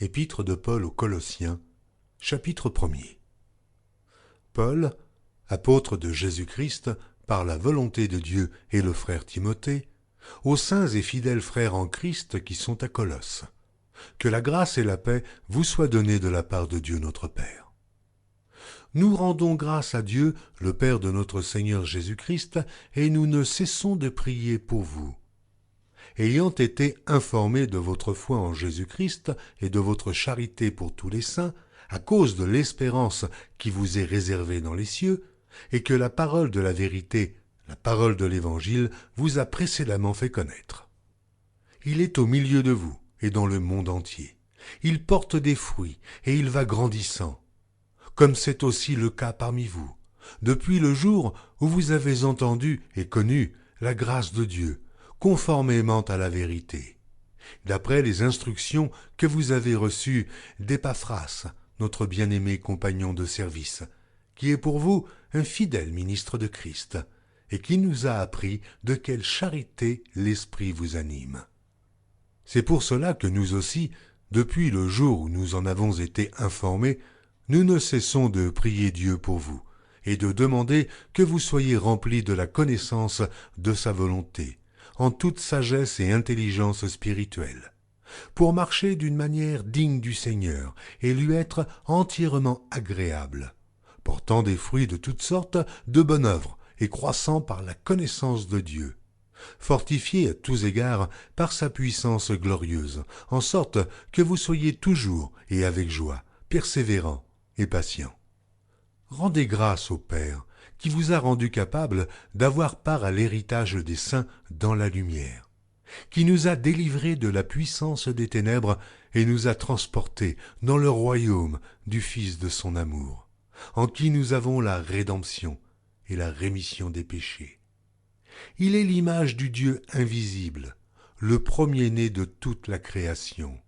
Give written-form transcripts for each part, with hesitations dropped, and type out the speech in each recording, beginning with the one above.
Épître de Paul aux Colossiens, chapitre 1er. Paul, apôtre de Jésus-Christ, par la volonté de Dieu et le frère Timothée, aux saints et fidèles frères en Christ qui sont à Colosse. Que la grâce et la paix vous soient données de la part de Dieu notre Père. Nous rendons grâce à Dieu, le Père de notre Seigneur Jésus-Christ, et nous ne cessons de prier pour vous. Ayant été informés de votre foi en Jésus-Christ et de votre charité pour tous les saints, à cause de l'espérance qui vous est réservée dans les cieux, et que la parole de la vérité, la parole de l'Évangile, vous a précédemment fait connaître. Il est au milieu de vous et dans le monde entier. Il porte des fruits et il va grandissant, comme c'est aussi le cas parmi vous, depuis le jour où vous avez entendu et connu la grâce de Dieu, conformément à la vérité, d'après les instructions que vous avez reçues d'Épaphras, notre bien-aimé compagnon de service, qui est pour vous un fidèle ministre de Christ, et qui nous a appris de quelle charité l'Esprit vous anime. C'est pour cela que nous aussi, depuis le jour où nous en avons été informés, nous ne cessons de prier Dieu pour vous, et de demander que vous soyez remplis de la connaissance de sa volonté, en toute sagesse et intelligence spirituelle, pour marcher d'une manière digne du Seigneur et lui être entièrement agréable, portant des fruits de toutes sortes de bonnes œuvres et croissant par la connaissance de Dieu, fortifié à tous égards par sa puissance glorieuse, en sorte que vous soyez toujours et avec joie, persévérants et patients. Rendez grâce au Père, qui vous a rendu capable d'avoir part à l'héritage des saints dans la lumière, qui nous a délivrés de la puissance des ténèbres et nous a transportés dans le royaume du Fils de son amour, en qui nous avons la rédemption et la rémission des péchés. Il est l'image du Dieu invisible, le premier-né de toute la création.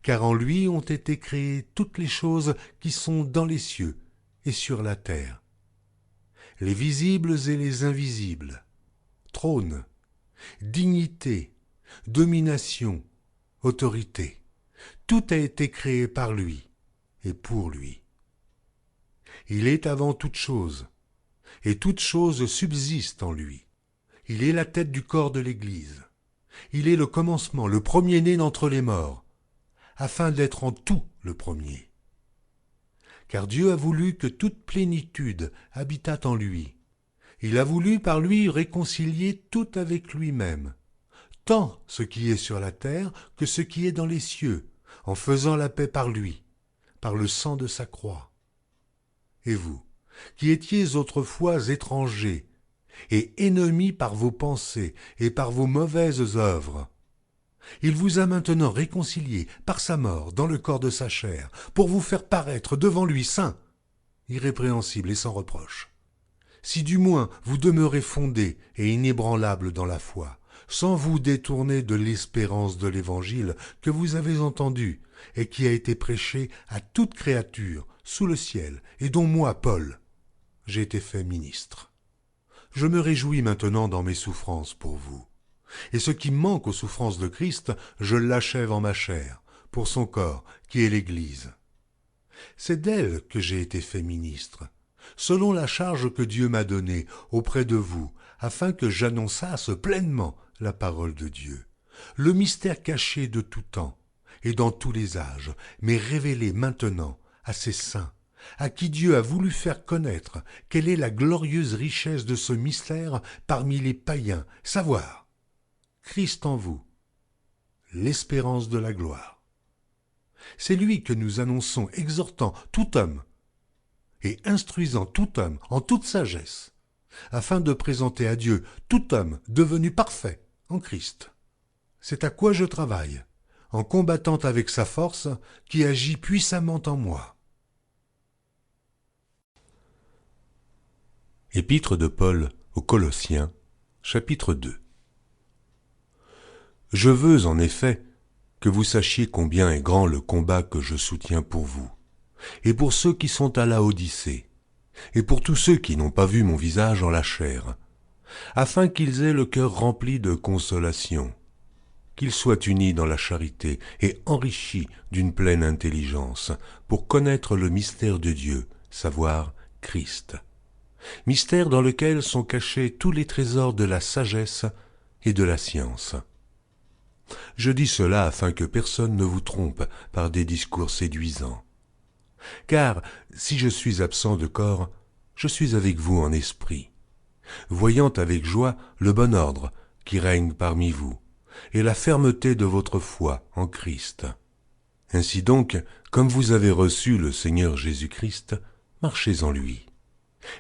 Car en lui ont été créées toutes les choses qui sont dans les cieux et sur la terre, les visibles et les invisibles, trône, dignité, domination, autorité. Tout a été créé par lui et pour lui. Il est avant toute chose, et toute chose subsiste en lui. Il est la tête du corps de l'Église. Il est le commencement, le premier-né d'entre les morts, afin d'être en tout le premier. Car Dieu a voulu que toute plénitude habitât en lui. Il a voulu par lui réconcilier tout avec lui-même, tant ce qui est sur la terre que ce qui est dans les cieux, en faisant la paix par lui, par le sang de sa croix. Et vous, qui étiez autrefois étrangers et ennemis par vos pensées et par vos mauvaises œuvres, il vous a maintenant réconciliés par sa mort dans le corps de sa chair, pour vous faire paraître devant lui saint, irrépréhensible et sans reproche. Si du moins vous demeurez fondés et inébranlables dans la foi, sans vous détourner de l'espérance de l'Évangile que vous avez entendu et qui a été prêché à toute créature sous le ciel, et dont moi, Paul, j'ai été fait ministre. Je me réjouis maintenant dans mes souffrances pour vous. Et ce qui manque aux souffrances de Christ, je l'achève en ma chair, pour son corps, qui est l'Église. C'est d'elle que j'ai été fait ministre, selon la charge que Dieu m'a donnée auprès de vous, afin que j'annonçasse pleinement la parole de Dieu, le mystère caché de tout temps et dans tous les âges, mais révélé maintenant à ses saints, à qui Dieu a voulu faire connaître quelle est la glorieuse richesse de ce mystère parmi les païens, savoir Christ en vous, l'espérance de la gloire. C'est lui que nous annonçons, exhortant tout homme et instruisant tout homme en toute sagesse, afin de présenter à Dieu tout homme devenu parfait en Christ. C'est à quoi je travaille, en combattant avec sa force qui agit puissamment en moi. Épître de Paul aux Colossiens, chapitre 2. Je veux en effet que vous sachiez combien est grand le combat que je soutiens pour vous, et pour ceux qui sont à Laodicée, et pour tous ceux qui n'ont pas vu mon visage en la chair, afin qu'ils aient le cœur rempli de consolation, qu'ils soient unis dans la charité et enrichis d'une pleine intelligence, pour connaître le mystère de Dieu, savoir Christ. Mystère dans lequel sont cachés tous les trésors de la sagesse et de la science. Je dis cela afin que personne ne vous trompe par des discours séduisants. Car si je suis absent de corps, je suis avec vous en esprit, voyant avec joie le bon ordre qui règne parmi vous, et la fermeté de votre foi en Christ. Ainsi donc, comme vous avez reçu le Seigneur Jésus-Christ, marchez en lui,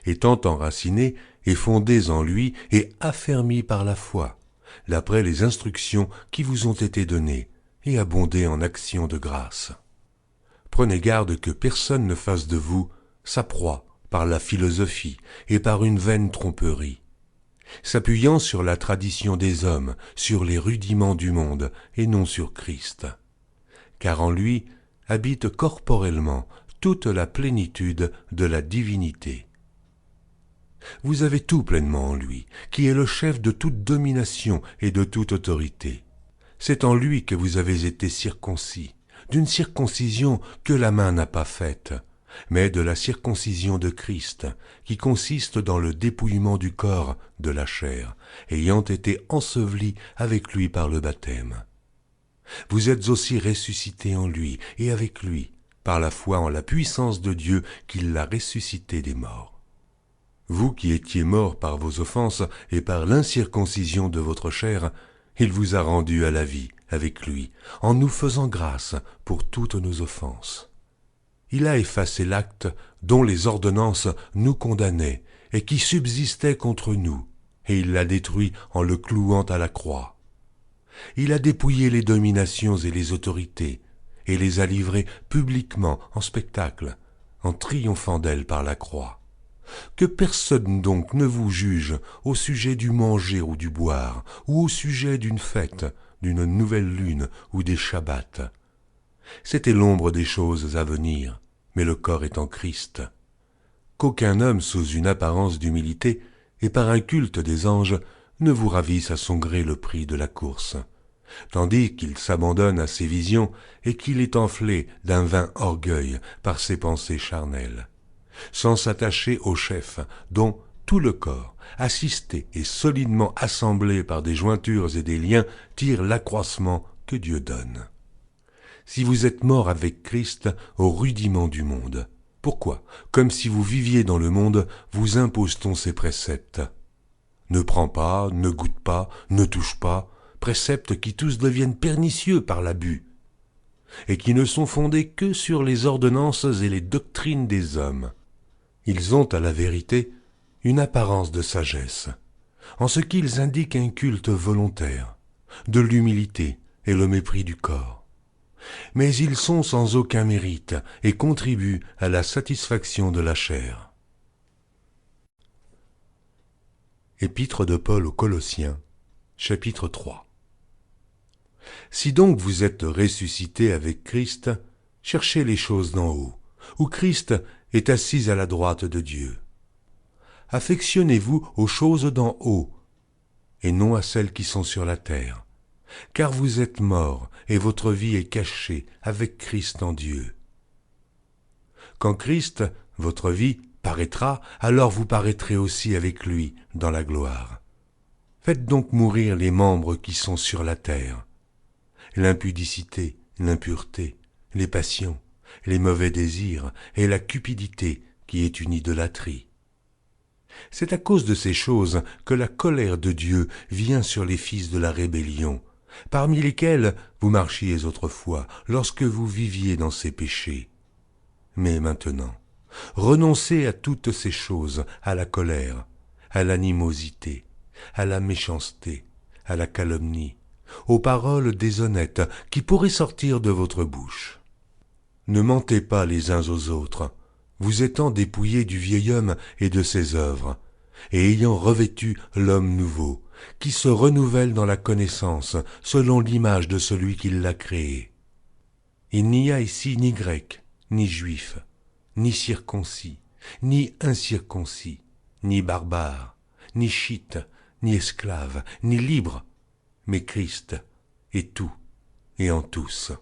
étant enracinés et fondés en lui et affermis par la foi, d'après les instructions qui vous ont été données, et abondez en actions de grâce. Prenez garde que personne ne fasse de vous sa proie par la philosophie et par une vaine tromperie, s'appuyant sur la tradition des hommes, sur les rudiments du monde, et non sur Christ. Car en lui habite corporellement toute la plénitude de la divinité. Vous avez tout pleinement en lui, qui est le chef de toute domination et de toute autorité. C'est en lui que vous avez été circoncis, d'une circoncision que la main n'a pas faite, mais de la circoncision de Christ, qui consiste dans le dépouillement du corps, de la chair, ayant été ensevelis avec lui par le baptême. Vous êtes aussi ressuscités en lui et avec lui, par la foi en la puissance de Dieu qui l'a ressuscité des morts. Vous qui étiez morts par vos offenses et par l'incirconcision de votre chair, il vous a rendus à la vie avec lui, en nous faisant grâce pour toutes nos offenses. Il a effacé l'acte dont les ordonnances nous condamnaient et qui subsistait contre nous, et il l'a détruit en le clouant à la croix. Il a dépouillé les dominations et les autorités, et les a livrées publiquement en spectacle, en triomphant d'elles par la croix. Que personne donc ne vous juge au sujet du manger ou du boire, ou au sujet d'une fête, d'une nouvelle lune ou des shabbats. C'était l'ombre des choses à venir, mais le corps est en Christ. Qu'aucun homme sous une apparence d'humilité et par un culte des anges ne vous ravisse à son gré le prix de la course, tandis qu'il s'abandonne à ses visions et qu'il est enflé d'un vain orgueil par ses pensées charnelles, sans s'attacher au chef dont tout le corps, assisté et solidement assemblé par des jointures et des liens, tire l'accroissement que Dieu donne. Si vous êtes morts avec Christ au rudiment du monde, pourquoi, comme si vous viviez dans le monde, vous impose-t-on ces préceptes? Ne prends pas, ne goûte pas, ne touche pas, préceptes qui tous deviennent pernicieux par l'abus, et qui ne sont fondés que sur les ordonnances et les doctrines des hommes. Ils ont, à la vérité, une apparence de sagesse, en ce qu'ils indiquent un culte volontaire, de l'humilité et le mépris du corps. Mais ils sont sans aucun mérite et contribuent à la satisfaction de la chair. Épître de Paul aux Colossiens, chapitre 3. Si donc vous êtes ressuscités avec Christ, cherchez les choses d'en haut, où Christ est assis à la droite de Dieu. Affectionnez-vous aux choses d'en haut, et non à celles qui sont sur la terre, car vous êtes morts, et votre vie est cachée avec Christ en Dieu. Quand Christ, votre vie, paraîtra, alors vous paraîtrez aussi avec lui dans la gloire. Faites donc mourir les membres qui sont sur la terre, l'impudicité, l'impureté, les passions, les mauvais désirs et la cupidité qui est une idolâtrie. C'est à cause de ces choses que la colère de Dieu vient sur les fils de la rébellion, parmi lesquels vous marchiez autrefois, lorsque vous viviez dans ces péchés. Mais maintenant, renoncez à toutes ces choses, à la colère, à l'animosité, à la méchanceté, à la calomnie, aux paroles déshonnêtes qui pourraient sortir de votre bouche. Ne mentez pas les uns aux autres, vous étant dépouillés du vieil homme et de ses œuvres, et ayant revêtu l'homme nouveau, qui se renouvelle dans la connaissance selon l'image de celui qui l'a créé. Il n'y a ici ni grec, ni juif, ni circoncis, ni incirconcis, ni barbare, ni chite, ni esclave, ni libre, mais Christ et tout, et en tous.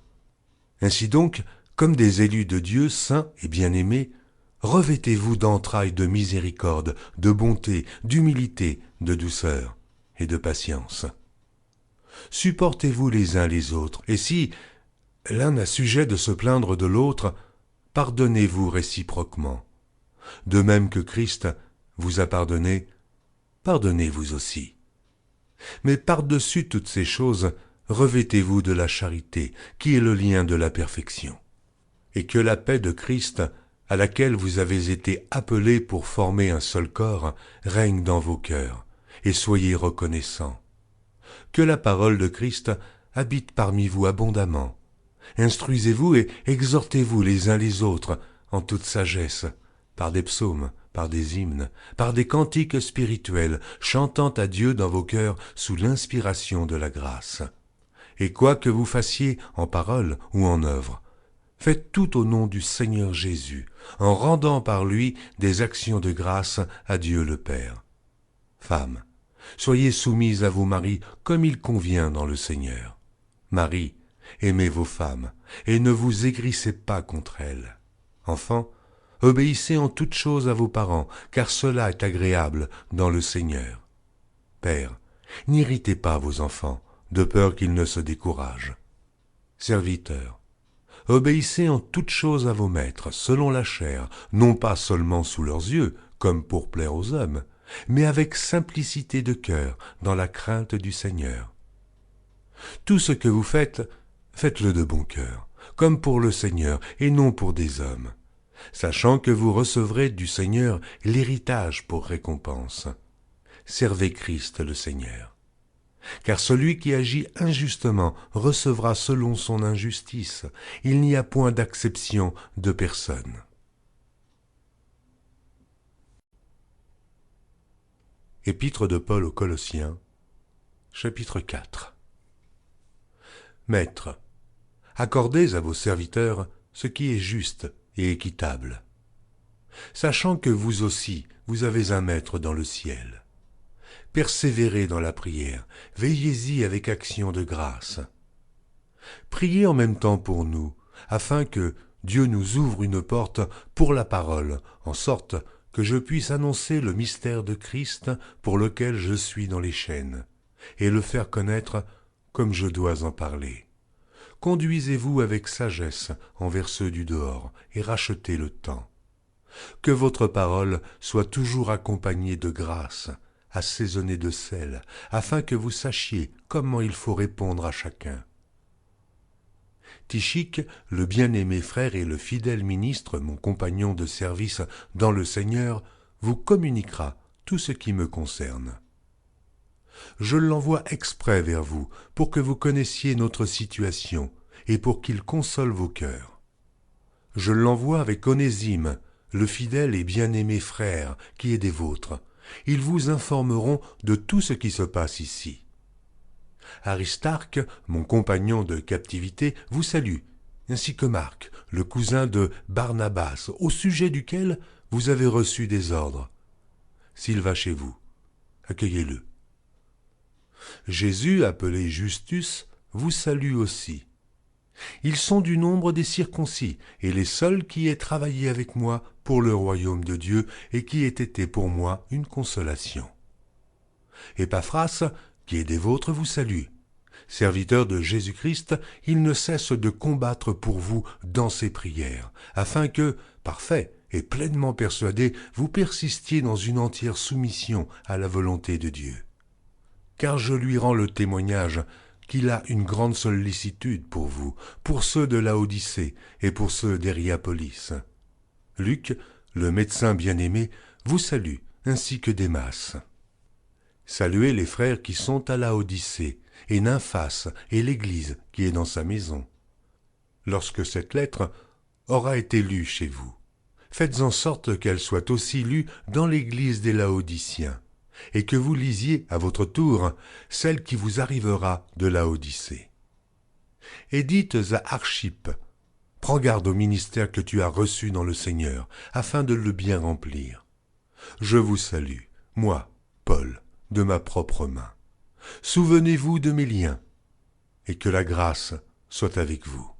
Ainsi donc, comme des élus de Dieu saints et bien-aimés, revêtez-vous d'entrailles de miséricorde, de bonté, d'humilité, de douceur et de patience. Supportez-vous les uns les autres, et si l'un a sujet de se plaindre de l'autre, pardonnez-vous réciproquement. De même que Christ vous a pardonné, pardonnez-vous aussi. Mais par-dessus toutes ces choses, revêtez-vous de la charité, qui est le lien de la perfection. Et que la paix de Christ, à laquelle vous avez été appelés pour former un seul corps, règne dans vos cœurs, et soyez reconnaissants. Que la parole de Christ habite parmi vous abondamment. Instruisez-vous et exhortez-vous les uns les autres en toute sagesse, par des psaumes, par des hymnes, par des cantiques spirituels, chantant à Dieu dans vos cœurs sous l'inspiration de la grâce. Et quoi que vous fassiez en parole ou en œuvre, faites tout au nom du Seigneur Jésus, en rendant par lui des actions de grâce à Dieu le Père. Femmes, soyez soumises à vos maris comme il convient dans le Seigneur. Maris, aimez vos femmes, et ne vous aigrissez pas contre elles. Enfants, obéissez en toutes choses à vos parents, car cela est agréable dans le Seigneur. Pères, n'irritez pas vos enfants, de peur qu'ils ne se découragent. Serviteurs, obéissez en toutes choses à vos maîtres, selon la chair, non pas seulement sous leurs yeux, comme pour plaire aux hommes, mais avec simplicité de cœur, dans la crainte du Seigneur. Tout ce que vous faites, faites-le de bon cœur, comme pour le Seigneur et non pour des hommes, sachant que vous recevrez du Seigneur l'héritage pour récompense. Servez Christ le Seigneur. Car celui qui agit injustement recevra selon son injustice. Il n'y a point d'acception de personne. Épître de Paul aux Colossiens, chapitre 4. Maîtres, accordez à vos serviteurs ce qui est juste et équitable, sachant que vous aussi, vous avez un maître dans le ciel. Persévérez dans la prière, veillez-y avec action de grâce. Priez en même temps pour nous, afin que Dieu nous ouvre une porte pour la parole, en sorte que je puisse annoncer le mystère de Christ pour lequel je suis dans les chaînes, et le faire connaître comme je dois en parler. Conduisez-vous avec sagesse envers ceux du dehors, et rachetez le temps. Que votre parole soit toujours accompagnée de grâce, assaisonnée de sel, afin que vous sachiez comment il faut répondre à chacun. Tychique, le bien-aimé frère et le fidèle ministre, mon compagnon de service dans le Seigneur, vous communiquera tout ce qui me concerne. Je l'envoie exprès vers vous, pour que vous connaissiez notre situation, et pour qu'il console vos cœurs. Je l'envoie avec Onésime, le fidèle et bien-aimé frère, qui est des vôtres. Ils vous informeront de tout ce qui se passe ici. Aristarque, mon compagnon de captivité, vous salue, ainsi que Marc, le cousin de Barnabas, au sujet duquel vous avez reçu des ordres. S'il va chez vous, accueillez-le. Jésus, appelé Justus, vous salue aussi. Ils sont du nombre des circoncis, et les seuls qui aient travaillé avec moi pour le royaume de Dieu, et qui aient été pour moi une consolation. Épaphras, qui est des vôtres, vous salue. Serviteur de Jésus-Christ, il ne cesse de combattre pour vous dans ses prières, afin que, parfait et pleinement persuadé, vous persistiez dans une entière soumission à la volonté de Dieu. Car je lui rends le témoignage qu'il a une grande sollicitude pour vous, pour ceux de Laodicée et pour ceux d'Hiérapolis. Luc, le médecin bien-aimé, vous salue, ainsi que Démas. Saluez les frères qui sont à Laodicée, et Nymphas, et l'Église qui est dans sa maison. Lorsque cette lettre aura été lue chez vous, faites en sorte qu'elle soit aussi lue dans l'Église des Laodiciens, et que vous lisiez à votre tour celle qui vous arrivera de Laodicée. Et dites à Archippe, prends garde au ministère que tu as reçu dans le Seigneur, afin de le bien remplir. Je vous salue, moi, Paul, de ma propre main. Souvenez-vous de mes liens. et que la grâce soit avec vous.